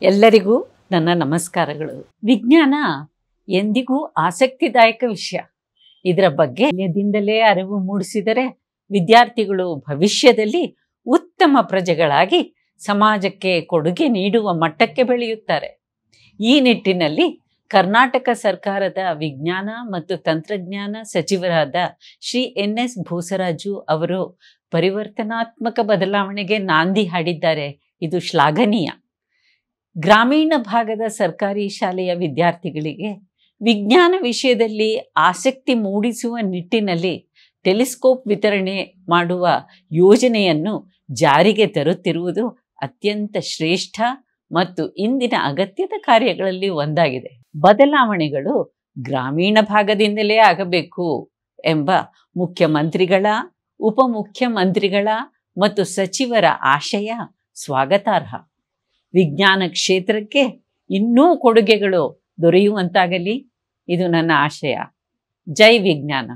ಎಲ್ಲರಿಗೂ ನನ್ನ ನಮಸ್ಕಾರಗಳು. ವಿಜ್ಞಾನ ಎಂದಿಗೂ ಆಸಕ್ತಿದಾಯಕ ವಿಷಯ. ಇದರ ಬಗ್ಗೆ ಬಾಲ್ಯದಿಂದಲೇ ಅರಿವು ಮೂಡಿಸಿದರೆ ವಿದ್ಯಾರ್ಥಿಗಳು ಭವಿಷ್ಯದಲ್ಲಿ ಉತ್ತಮ ಪ್ರಜೆಗಳಾಗಿ ಸಮಾಜಕ್ಕೆ ಕೊಡುಗೆ ನೀಡುವ ಮಟ್ಟಕ್ಕೆ ಬೆಳೆಯುತ್ತಾರೆ. ಈ ನಿಟ್ಟಿನಲ್ಲಿ ಕರ್ನಾಟಕ ಸರ್ಕಾರದ ವಿಜ್ಞಾನ ಮತ್ತು ತಂತ್ರಜ್ಞಾನ ಸಚಿವರಾದ ಶ್ರೀ NS ಭೂಸರಾಜು ಅವರು ಪರಿವರ್ತನಾತ್ಮಕ ಬದಲಾವಣೆಗೆ ನಾಂದಿ ಹಾಡಿದ್ದಾರೆ. ಇದು ಶ್ಲಾಘನೀಯ. ಗ್ರಾಮೀಣ ಭಾಗದ ಸರ್ಕಾರಿ ಶಾಲೆಯ ವಿದ್ಯಾರ್ಥಿಗಳಿಗೆ ವಿಜ್ಞಾನ ವಿಷಯದಲ್ಲಿ ಆಸಕ್ತಿ ಮೂಡಿಸುವ ನಿಟ್ಟಿನಲ್ಲಿ ಟೆಲಿಸ್ಕೋಪ್ ವಿತರಣೆ ಮಾಡುವ ಯೋಜನೆಯನ್ನು ಜಾರಿಗೆ ತರುತ್ತಿರುವುದು ಅತ್ಯಂತ ಶ್ರೇಷ್ಠ ಮತ್ತು ಇಂದಿನ ಅಗತ್ಯದ ಕಾರ್ಯಗಳಲ್ಲಿ ಒಂದಾಗಿದೆ. ಬದಲಾವಣೆಗಳು ಗ್ರಾಮೀಣ ಭಾಗದಿಂದಲೇ ಆಗಬೇಕು ಎಂಬ ಮುಖ್ಯಮಂತ್ರಿಗಳ, ಉಪಮುಖ್ಯಮಂತ್ರಿಗಳ ಮತ್ತು ಸಚಿವರ ಆಶಯ ಸ್ವಾಗತಾರ್ಹ. ವಿಜ್ಞಾನ ಕ್ಷೇತ್ರಕ್ಕೆ ಇನ್ನೂ ಕೊಡುಗೆಗಳು ದೊರೆಯುವಂತಾಗಲಿ, ಇದು ನನ್ನ ಆಶಯ. ಜೈ ವಿಜ್ಞಾನ.